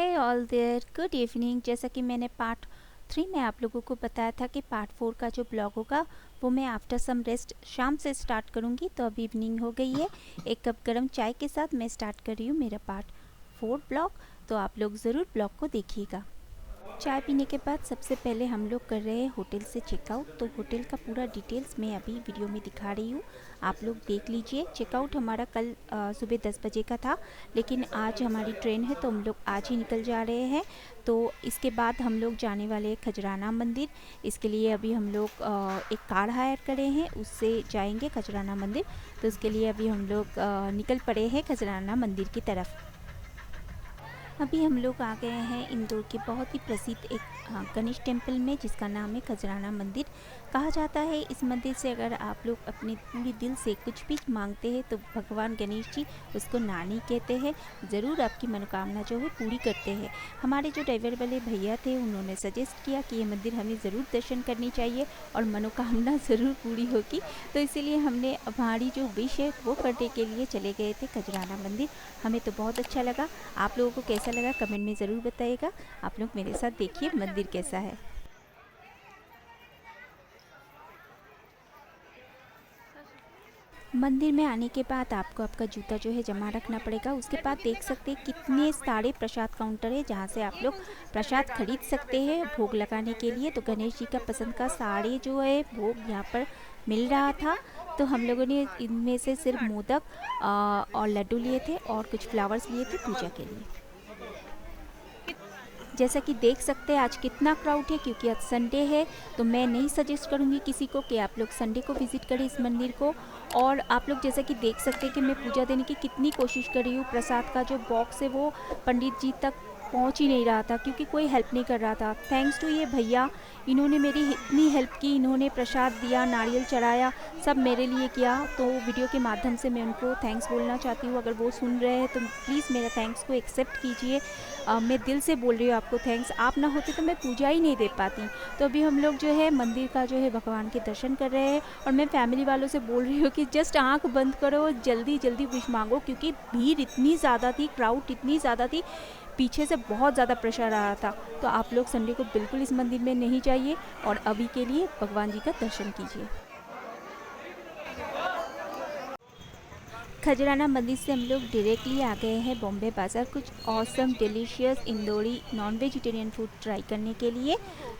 Hey all there, good evening. जैसा कि मैंने पार्ट 3 में आप लोगों को बताया था कि पार्ट 4 का जो ब्लॉग होगा वो मैं आफ्टर सम रेस्ट शाम से स्टार्ट करूंगी। तो अभी इवनिंग हो गई है, एक कप गर्म चाय के साथ मैं स्टार्ट कर रही हूँ मेरा पार्ट 4 ब्लॉग। तो आप लोग ज़रूर ब्लॉग को देखिएगा। चाय पीने के बाद सबसे पहले हम लोग कर रहे हैं होटल से चेकआउट। तो होटल का पूरा डिटेल्स मैं अभी वीडियो में दिखा रही हूँ, आप लोग देख लीजिए। चेकआउट हमारा कल सुबह 10 बजे का था, लेकिन आज हमारी ट्रेन है तो हम लोग आज ही निकल जा रहे हैं। तो इसके बाद हम लोग जाने वाले हैं खजराना मंदिर। इसके लिए अभी हम लोग एक कार हायर करे हैं, उससे जाएंगे खजराना मंदिर। तो इसके लिए अभी हम लोग निकल पड़े हैं खजराना मंदिर की तरफ। अभी हम लोग आ गए हैं इंदौर के बहुत ही प्रसिद्ध एक गणेश टेम्पल में, जिसका नाम है खजराना मंदिर। कहा जाता है इस मंदिर से अगर आप लोग अपने पूरे दिल से कुछ भी मांगते हैं तो भगवान गणेश जी उसको नानी कहते हैं, ज़रूर आपकी मनोकामना जो है पूरी करते हैं। हमारे जो ड्राइवर वाले भैया थे उन्होंने सजेस्ट किया कि ये मंदिर हमें ज़रूर दर्शन करनी चाहिए और मनोकामना ज़रूर पूरी होगी। तो इसीलिए हमने हमारी जो विश है वो करने के लिए चले गए थे खजराना मंदिर। हमें तो बहुत अच्छा लगा। आप लोगों को कैसा लगा कमेंट में ज़रूर बताइएगा। आप लोग मेरे साथ देखिए मंदिर कैसा है। मंदिर में आने के बाद आपको आपका जूता जो है जमा रखना पड़ेगा। उसके बाद देख सकते हैं कितने सारे प्रसाद काउंटर है जहाँ से आप लोग प्रसाद खरीद सकते हैं भोग लगाने के लिए। तो गणेश जी का पसंद का साड़ी जो है भोग यहाँ पर मिल रहा था। तो हम लोगों ने इनमें से सिर्फ मोदक और लड्डू लिए थे और कुछ फ्लावर्स लिए थे पूजा के लिए। जैसा कि देख सकते हैं आज कितना क्राउड है, क्योंकि आज संडे है। तो मैं नहीं सजेस्ट करूँगी किसी को कि आप लोग संडे को विज़िट करें इस मंदिर को। और आप लोग जैसा कि देख सकते हैं कि मैं पूजा देने की कितनी कोशिश कर रही हूँ। प्रसाद का जो बॉक्स है वो पंडित जी तक पहुंच ही नहीं रहा था, क्योंकि कोई हेल्प नहीं कर रहा था। थैंक्स टू ये भैया, इन्होंने मेरी इतनी हेल्प की। इन्होंने प्रसाद दिया, नारियल चढ़ाया, सब मेरे लिए किया। तो वीडियो के माध्यम से मैं उनको थैंक्स बोलना चाहती हूँ। अगर वो सुन रहे हैं तो प्लीज़ मेरा थैंक्स को एक्सेप्ट कीजिए। मैं दिल से बोल रही हूँ आपको थैंक्स। आप ना होते तो मैं पूजा ही नहीं दे पाती। तो अभी हम लोग जो है मंदिर का जो है भगवान के दर्शन कर रहे हैं। और मैं फैमिली वालों से बोल रही हूँ कि जस्ट आंख बंद करो, जल्दी जल्दी विश मांगो, क्योंकि भीड़ इतनी ज़्यादा थी, क्राउड इतनी ज़्यादा थी, पीछे से बहुत ज़्यादा प्रेशर आ रहा था। तो आप लोग संडे को बिल्कुल इस मंदिर में नहीं जाइए और अभी के लिए भगवान जी का दर्शन कीजिए। खजराना मंदिर से हम लोग डायरेक्टली आ गए हैं बॉम्बे बाज़ार, कुछ awesome delicious Indori non vegetarian food try करने के लिए।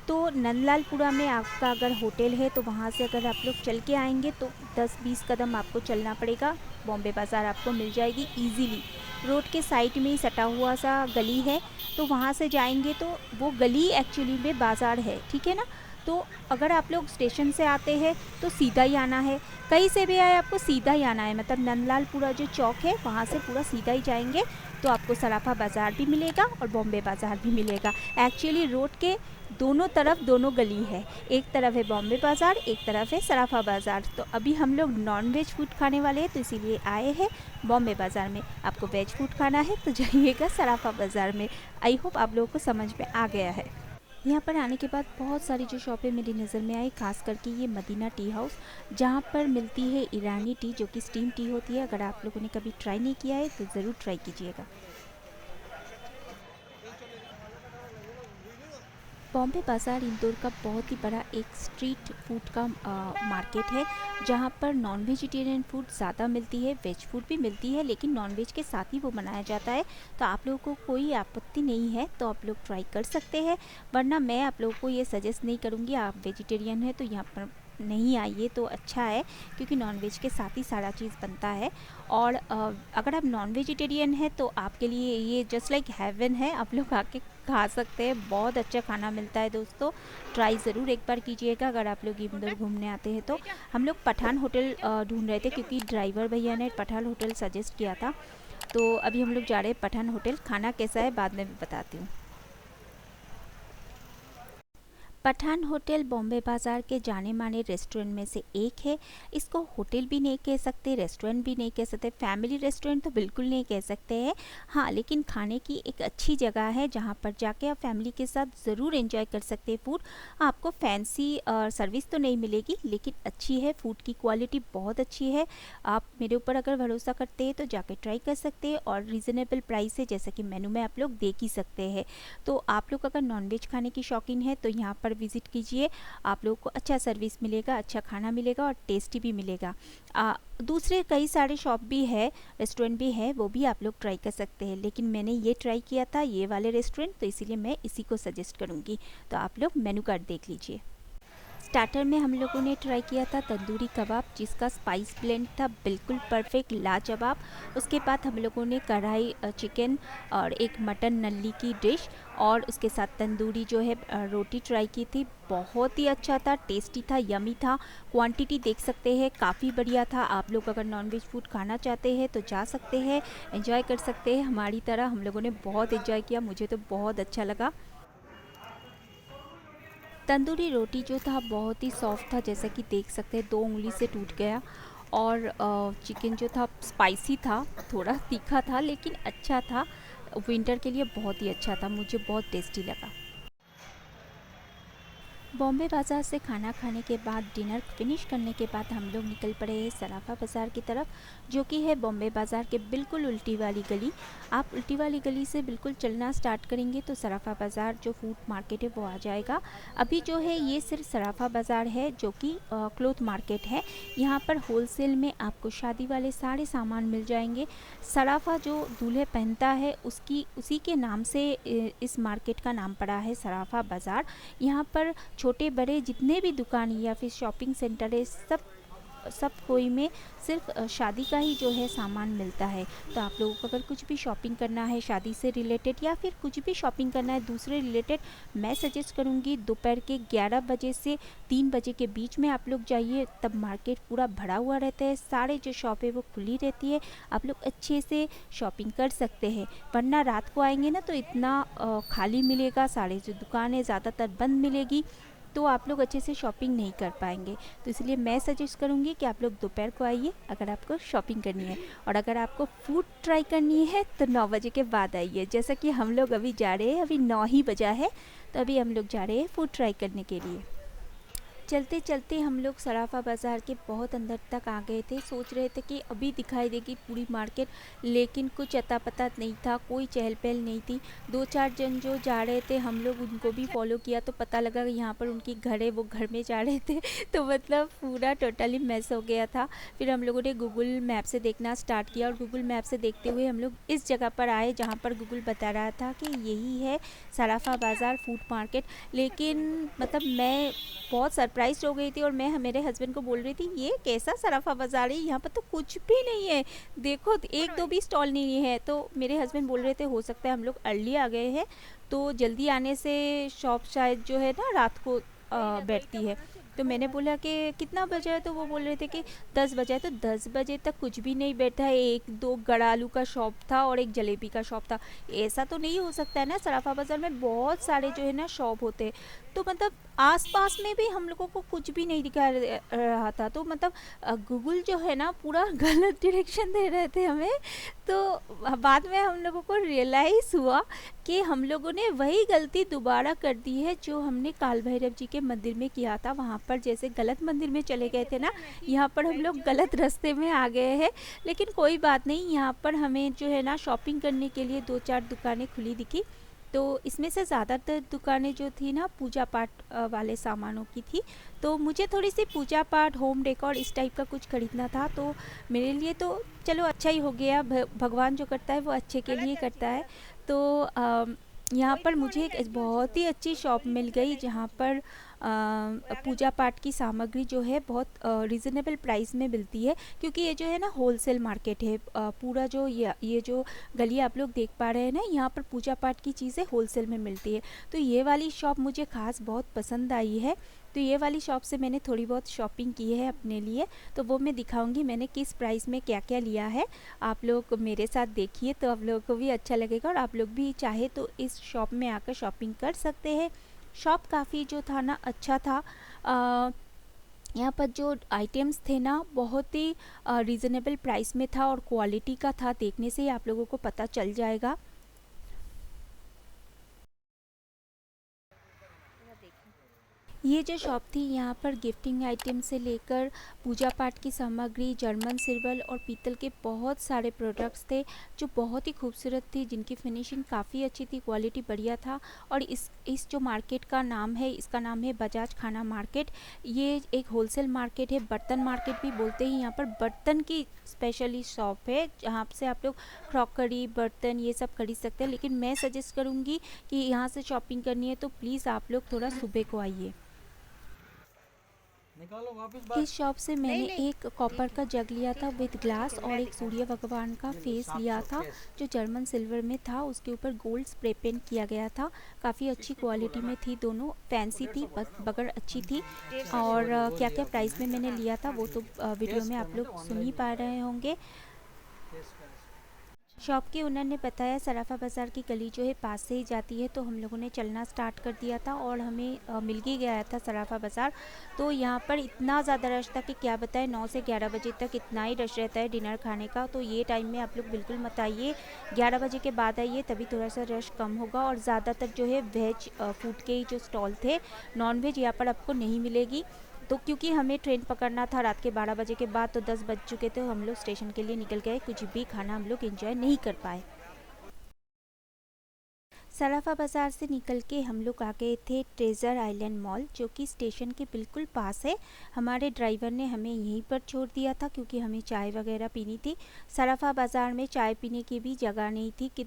तो नंदलालपुरा में आपका अगर होटल है तो वहाँ से अगर आप लोग चल के आएंगे तो 10-20 कदम आपको चलना पड़ेगा। बॉम्बे बाज़ार आपको मिल जाएगी इजीली। रोड के साइड में ही सटा हुआ सा गली है, तो वहाँ से जाएंगे तो वो गली एक्चुअली में बाज़ार है, ठीक है ना। तो अगर आप लोग स्टेशन से आते हैं तो सीधा ही आना है, कहीं से भी आए आपको सीधा ही आना है। मतलब नंदलालपुरा जो चौक है वहाँ से पूरा सीधा ही जाएंगे तो आपको सराफा बाज़ार भी मिलेगा और बॉम्बे बाज़ार भी मिलेगा। एक्चुअली रोड के दोनों तरफ दोनों गली है, एक तरफ है बॉम्बे बाज़ार, एक तरफ है सराफा बाज़ार। तो अभी हम लोग नॉन वेज फूड खाने वाले हैं तो इसीलिए आए हैं बॉम्बे बाज़ार में। आपको वेज फूड खाना है तो जाइएगा सराफा बाज़ार में। आई होप आप लोगों को समझ में आ गया है। यहाँ पर आने के बाद बहुत सारी जो शॉपें मेरी नज़र में आई, खास करके ये मदीना टी हाउस, जहाँ पर मिलती है ईरानी टी, जो कि स्टीम टी होती है। अगर आप लोगों ने कभी ट्राई नहीं किया है तो ज़रूर ट्राई कीजिएगा। बॉम्बे बाज़ार इंदौर का बहुत ही बड़ा एक स्ट्रीट फूड का मार्केट है, जहाँ पर नॉन वेजिटेरियन फूड ज़्यादा मिलती है, वेज फूड भी मिलती है, लेकिन नॉन वेज के साथ ही वो बनाया जाता है। तो आप लोगों को कोई आपत्ति नहीं है तो आप लोग ट्राई कर सकते हैं, वरना मैं आप लोगों को ये सजेस्ट नहीं करूँगी। आप वेजिटेरियन है तो यहाँ पर नहीं आइए तो अच्छा है, क्योंकि नॉन वेज के साथ ही सारा चीज़ बनता है। और अगर आप नॉन वेजिटेरियन है तो आपके लिए ये जस्ट लाइक हेवन है, आप लोग आके खा सकते हैं। बहुत अच्छा खाना मिलता है दोस्तों, ट्राई ज़रूर एक बार कीजिएगा अगर आप लोग इंदौर घूमने आते हैं तो। हम लोग पठान होटल ढूंढ रहे थे, क्योंकि ड्राइवर भैया ने पठान होटल सजेस्ट किया था। तो अभी हम लोग जा रहे हैं पठान होटल। खाना कैसा है बाद में भी बताती हूँ। पठान होटल बॉम्बे बाज़ार के जाने माने रेस्टोरेंट में से एक है। इसको होटल भी नहीं कह सकते, रेस्टोरेंट भी नहीं कह सकते, फैमिली रेस्टोरेंट तो बिल्कुल नहीं कह सकते हैं। हाँ, लेकिन खाने की एक अच्छी जगह है जहाँ पर जाके आप फैमिली के साथ ज़रूर एंजॉय कर सकते हैं फूड। आपको फैंसी सर्विस तो नहीं मिलेगी, लेकिन अच्छी है, फूड की क्वालिटी बहुत अच्छी है। आप मेरे ऊपर अगर भरोसा करते हैं तो जाके ट्राई कर सकते हैं, और रीज़नेबल प्राइस है, जैसा कि मेनू में आप लोग देख ही सकते हैं। तो आप लोग अगर नॉनवेज खाने की शौकीन है तो यहाँ पर विज़िट कीजिए। आप लोगों को अच्छा सर्विस मिलेगा, अच्छा खाना मिलेगा और टेस्टी भी मिलेगा। दूसरे कई सारे शॉप भी है, रेस्टोरेंट भी है, वो भी आप लोग ट्राई कर सकते हैं, लेकिन मैंने ये ट्राई किया था, ये वाले रेस्टोरेंट, तो इसीलिए मैं इसी को सजेस्ट करूँगी। तो आप लोग मेनू कार्ड देख लीजिए। स्टार्टर में हम लोगों ने ट्राई किया था तंदूरी कबाब, जिसका स्पाइस ब्लेंड था बिल्कुल परफेक्ट, लाजवाब। उसके बाद हम लोगों ने कढ़ाई चिकन और एक मटन नल्ली की डिश, और उसके साथ तंदूरी जो है रोटी ट्राई की थी। बहुत ही अच्छा था, टेस्टी था, यमी था। क्वांटिटी देख सकते हैं, काफ़ी बढ़िया था। आप लोग अगर नॉनवेज फूड खाना चाहते हैं तो जा सकते हैं, एंजॉय कर सकते हैं हमारी तरह। हम लोगों ने बहुत एंजॉय किया, मुझे तो बहुत अच्छा लगा। तंदूरी रोटी जो था बहुत ही सॉफ्ट था, जैसा कि देख सकते हैं 2 उंगली से टूट गया। और चिकन जो था स्पाइसी था, थोड़ा तीखा था, लेकिन अच्छा था। विंटर के लिए बहुत ही अच्छा था, मुझे बहुत टेस्टी लगा। बॉम्बे बाज़ार से खाना खाने के बाद, डिनर फिनिश करने के बाद हम लोग निकल पड़े हैं सराफा बाज़ार की तरफ, जो कि है बॉम्बे बाज़ार के बिल्कुल उल्टी वाली गली। आप उल्टी वाली गली से बिल्कुल चलना स्टार्ट करेंगे तो सराफा बाज़ार जो फूड मार्केट है वो आ जाएगा। अभी जो है ये सिर्फ सराफा बाज़ार है, जो कि क्लोथ मार्केट है। यहाँ पर होलसेल में आपको शादी वाले सारे सामान मिल जाएंगे। सराफा जो दूल्हे पहनता है उसी के नाम से इस मार्केट का नाम पड़ा है सराफा बाज़ार। यहाँ पर छोटे बड़े जितने भी दुकान या फिर शॉपिंग सेंटर है, सब कोई में सिर्फ शादी का ही जो है सामान मिलता है। तो आप लोगों को अगर कुछ भी शॉपिंग करना है शादी से रिलेटेड, या फिर कुछ भी शॉपिंग करना है दूसरे रिलेटेड, मैं सजेस्ट करूँगी दोपहर के 11 बजे से 3 बजे के बीच में आप लोग जाइए। तब मार्केट पूरा भरा हुआ रहता है, सारे जो शॉप है वो खुली रहती है, आप लोग अच्छे से शॉपिंग कर सकते हैं। वरना रात को आएंगे ना तो इतना खाली मिलेगा, सारे जो दुकानें ज़्यादातर बंद मिलेगी, तो आप लोग अच्छे से शॉपिंग नहीं कर पाएंगे। तो इसलिए मैं सजेस्ट करूँगी कि आप लोग दोपहर को आइए अगर आपको शॉपिंग करनी है, और अगर आपको फूड ट्राई करनी है तो 9 बजे के बाद आइए। जैसा कि हम लोग अभी जा रहे हैं, अभी 9 ही बजा है, तो अभी हम लोग जा रहे हैं फूड ट्राई करने के लिए। चलते चलते हम लोग सराफा बाज़ार के बहुत अंदर तक आ गए थे। सोच रहे थे कि अभी दिखाई देगी पूरी मार्केट, लेकिन कुछ अता पता नहीं था, कोई चहल पहल नहीं थी। 2-4 जन जो जा रहे थे, हम लोग उनको भी फॉलो किया तो पता लगा कि यहाँ पर उनकी घर है, वो घर में जा रहे थे तो मतलब पूरा टोटली मैस हो गया था। फिर हम लोगों ने गूगल मैप से देखना स्टार्ट किया, और गूगल मैप से देखते हुए हम लोग इस जगह पर आए जहाँ पर गूगल बता रहा था कि यही है सराफा बाज़ार फूड मार्केट। लेकिन मतलब मैं बहुत सरप्राइज़ हो गई थी, और मैं मेरे हस्बैंड को बोल रही थी ये कैसा सराफा बाज़ार है, यहाँ पर तो कुछ भी नहीं है, देखो एक दो भी स्टॉल नहीं है। तो मेरे हस्बैंड बोल रहे थे हो सकता है हम लोग अर्ली आ गए हैं, तो जल्दी आने से शॉप शायद जो है ना रात को बैठती है। तो मैंने बोला कि कितना बजा है, तो वो बोल रहे थे कि 10 बजा है। तो 10 बजे तक कुछ भी नहीं बैठा है, 1-2 गड़ालू का शॉप था और एक जलेबी का शॉप था। ऐसा तो नहीं हो सकता है ना, सराफा बाज़ार में बहुत सारे जो है ना शॉप होते हैं। तो मतलब आसपास में भी हम लोगों को कुछ भी नहीं दिखा रहा था। तो मतलब गूगल जो है ना पूरा गलत डायरेक्शन दे रहे थे हमें। तो बाद में हम लोगों को रियलाइज़ हुआ कि हम लोगों ने वही गलती दोबारा कर दी है जो हमने काल भैरव जी के मंदिर में किया था। वहाँ पर जैसे गलत मंदिर में चले गए थे ना, यहाँ पर हम लोग गलत रास्ते में आ गए हैं। लेकिन कोई बात नहीं, यहाँ पर हमें जो है ना शॉपिंग करने के लिए 2-4 दुकानें खुली दिखी। तो इसमें से ज़्यादातर दुकानें जो थी ना पूजा पाठ वाले सामानों की थी। तो मुझे थोड़ी सी पूजा पाठ, होम डेकोर इस टाइप का कुछ खरीदना था, तो मेरे लिए तो चलो अच्छा ही हो गया। भगवान जो करता है वो अच्छे के लिए करता है। तो यहाँ पर मुझे एक बहुत ही अच्छी शॉप मिल गई जहाँ पर पूजा पाठ की सामग्री जो है बहुत रिजनेबल प्राइस में मिलती है, क्योंकि ये जो है ना होलसेल मार्केट है। पूरा जो ये जो गली आप लोग देख पा रहे हैं ना, यहाँ पर पूजा पाठ की चीज़ें होलसेल में मिलती है। तो ये वाली शॉप मुझे ख़ास बहुत पसंद आई है। तो ये वाली शॉप से मैंने थोड़ी बहुत शॉपिंग की है अपने लिए, तो वो मैं दिखाऊंगी मैंने किस प्राइस में क्या क्या लिया है। आप लोग मेरे साथ देखिए तो आप लोगों को भी अच्छा लगेगा, और आप लोग भी चाहे तो इस शॉप में आकर शॉपिंग कर सकते हैं। शॉप काफ़ी जो था ना अच्छा था। यहाँ पर जो आइटम्स थे ना बहुत ही रीज़नेबल प्राइस में था और क्वालिटी का था, देखने से ही आप लोगों को पता चल जाएगा। ये जो शॉप थी यहाँ पर गिफ्टिंग आइटम से लेकर पूजा पाठ की सामग्री, जर्मन सिल्वर और पीतल के बहुत सारे प्रोडक्ट्स थे जो बहुत ही खूबसूरत थी, जिनकी फिनिशिंग काफ़ी अच्छी थी, क्वालिटी बढ़िया था। और इस जो मार्केट का नाम है, इसका नाम है बजाज खाना मार्केट। ये एक होलसेल मार्केट है, बर्तन मार्केट भी बोलते हैं। यहाँ पर बर्तन की स्पेशली शॉप है जहाँ से आप लोग क्रॉकरी, बर्तन ये सब खरीद सकते हैं। लेकिन मैं सजेस्ट करूँगी कि यहाँ से शॉपिंग करनी है तो प्लीज़ आप लोग थोड़ा सुबह को आइए। निकालो वापस इस शॉप से मैंने एक कॉपर का जग लिया था विद ग्लास और एक सूर्य भगवान का फेस लिया था जो जर्मन सिल्वर में था, उसके ऊपर गोल्ड स्प्रे पेंट किया गया था। काफ़ी अच्छी क्वालिटी में थी, दोनों फैंसी थी बगैर अच्छी थी। और क्या क्या प्राइस में मैंने लिया था वो तो वीडियो में आप लोग सुन ही पा रहे होंगे। शॉप के ओनर ने बताया सराफा बाज़ार की गली जो है पास से ही जाती है, तो हम लोगों ने चलना स्टार्ट कर दिया था और हमें मिल ही गया था सराफा बाज़ार। तो यहाँ पर इतना ज़्यादा रश था कि क्या बताएं, 9 से 11 बजे तक इतना ही रश रहता है डिनर खाने का। तो ये टाइम में आप लोग बिल्कुल मत आइए, 11 बजे के बाद आइए, तभी थोड़ा सा रश कम होगा। और ज़्यादातर जो है वेज फूड के ही जो स्टॉल थे, नॉन वेज यहाँ पर आपको नहीं मिलेगी। तो क्योंकि हमें ट्रेन पकड़ना था रात के 12 बजे के बाद, तो 10 बज चुके थे, हम लोग स्टेशन के लिए निकल गए, कुछ भी खाना हम लोग एंजॉय नहीं कर पाए। सराफा बाज़ार से निकल के हम लोग आ गए थे ट्रेजर आइलैंड मॉल, जो कि स्टेशन के बिल्कुल पास है। हमारे ड्राइवर ने हमें यहीं पर छोड़ दिया था क्योंकि हमें चाय वगैरह पीनी थी। सराफा बाज़ार में चाय पीने की भी जगह नहीं थी, कि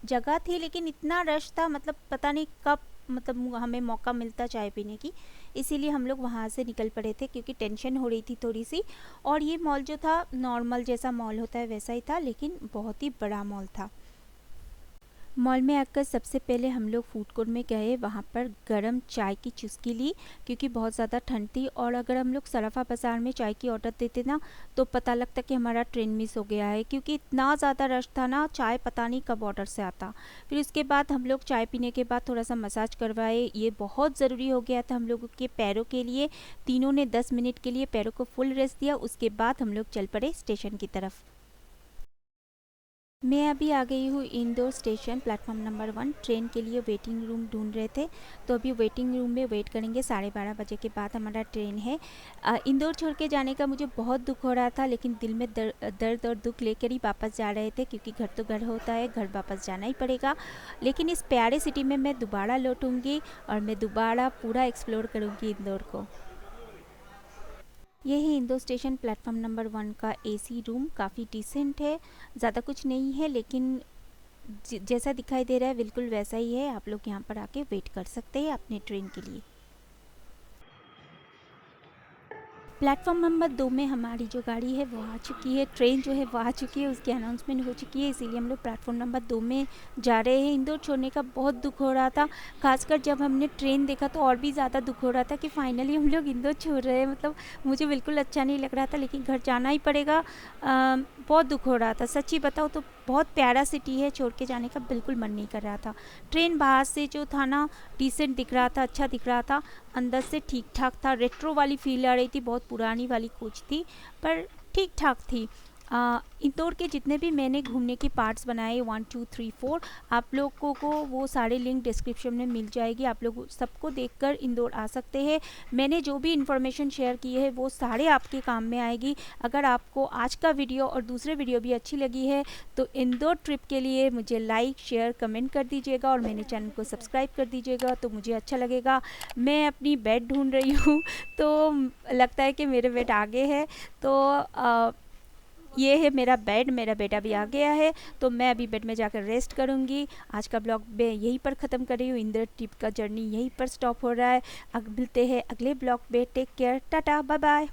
जगह थी लेकिन इतना रश था, मतलब पता नहीं कब मतलब हमें मौका मिलता चाय पीने की। इसीलिए हम लोग वहाँ से निकल पड़े थे क्योंकि टेंशन हो रही थी थोड़ी सी। और ये मॉल जो था नॉर्मल जैसा मॉल होता है वैसा ही था, लेकिन बहुत ही बड़ा मॉल था। मॉल में आकर सबसे पहले हम लोग फूड कोर्ट में गए, वहाँ पर गरम चाय की चुस्की ली क्योंकि बहुत ज़्यादा ठंड थी। और अगर हम लोग सराफा बाज़ार में चाय की ऑर्डर देते ना तो पता लगता कि हमारा ट्रेन मिस हो गया है, क्योंकि इतना ज़्यादा रश था ना, चाय पता नहीं कब ऑर्डर से आता। फिर उसके बाद हम लोग चाय पीने के बाद थोड़ा सा मसाज करवाए, ये बहुत ज़रूरी हो गया था हम लोगों के पैरों के लिए। तीनों ने 10 मिनट के लिए पैरों को फुल रेस्ट दिया, उसके बाद हम लोग चल पड़े स्टेशन की तरफ। मैं अभी आ गई हूँ Indore station, platform number 1। Train के लिए वेटिंग रूम ढूंढ रहे थे, तो अभी वेटिंग रूम में वेट करेंगे। 12:30 बजे के बाद हमारा ट्रेन है। इंदौर छोड़ के जाने का मुझे बहुत दुख हो रहा था, लेकिन दिल में दर्द और दुख लेकर ही वापस जा रहे थे, क्योंकि घर तो घर होता है, घर वापस जाना ही पड़ेगा। लेकिन इस प्यारे सिटी में मैं दोबारा लौटूंगी और मैं दोबारा पूरा एक्सप्लोर करूँगी इंदौर को। ये है इंदौर स्टेशन, प्लेटफॉर्म नंबर 1 का एसी रूम। काफ़ी डिसेंट है, ज़्यादा कुछ नहीं है, लेकिन जैसा दिखाई दे रहा है बिल्कुल वैसा ही है। आप लोग यहाँ पर आके वेट कर सकते हैं अपने ट्रेन के लिए। प्लेटफॉर्म नंबर 2 में हमारी जो गाड़ी है वो आ चुकी है, ट्रेन जो है वो आ चुकी है, उसकी अनाउंसमेंट हो चुकी है, इसीलिए हम लोग प्लेटफॉर्म नंबर 2 में जा रहे हैं। इंदौर छोड़ने का बहुत दुख हो रहा था, खासकर जब हमने ट्रेन देखा तो और भी ज़्यादा दुख हो रहा था कि फाइनली हम लोग इंदौर छोड़ रहे हैं। मतलब मुझे बिल्कुल अच्छा नहीं लग रहा था, लेकिन घर जाना ही पड़ेगा। बहुत दुख हो रहा था, सच्ची बताओ तो। बहुत प्यारा सिटी है, छोड़ के जाने का बिल्कुल मन नहीं कर रहा था। ट्रेन बाहर से जो था ना डिसेंट दिख रहा था, अच्छा दिख रहा था, अंदर से ठीक ठाक था। रेट्रो वाली फील आ रही थी, बहुत पुरानी वाली कोच थी पर ठीक ठाक थी। इंदौर के जितने भी मैंने घूमने के पार्ट्स बनाए 1 2 3 4, आप लोगों को वो सारे लिंक डिस्क्रिप्शन में मिल जाएगी। आप लोग सबको देखकर इंदौर आ सकते हैं। मैंने जो भी इन्फॉर्मेशन शेयर की है वो सारे आपके काम में आएगी। अगर आपको आज का वीडियो और दूसरे वीडियो भी अच्छी लगी है तो इंदौर ट्रिप के लिए मुझे लाइक शेयर कमेंट कर दीजिएगा और मेरे चैनल को सब्सक्राइब कर दीजिएगा, तो मुझे अच्छा लगेगा। मैं अपनी बेड ढूंढ रही हूँ तो लगता है कि मेरे बेड आगे है, तो ये है मेरा बेड, मेरा बेटा भी आ गया है, तो मैं अभी बेड में जाकर रेस्ट करूँगी। आज का ब्लॉग मैं यहीं पर ख़त्म कर रही हूँ, इंदौर ट्रिप का जर्नी यहीं पर स्टॉप हो रहा है। अब मिलते हैं अगले ब्लॉग में, take care, tata bye bye.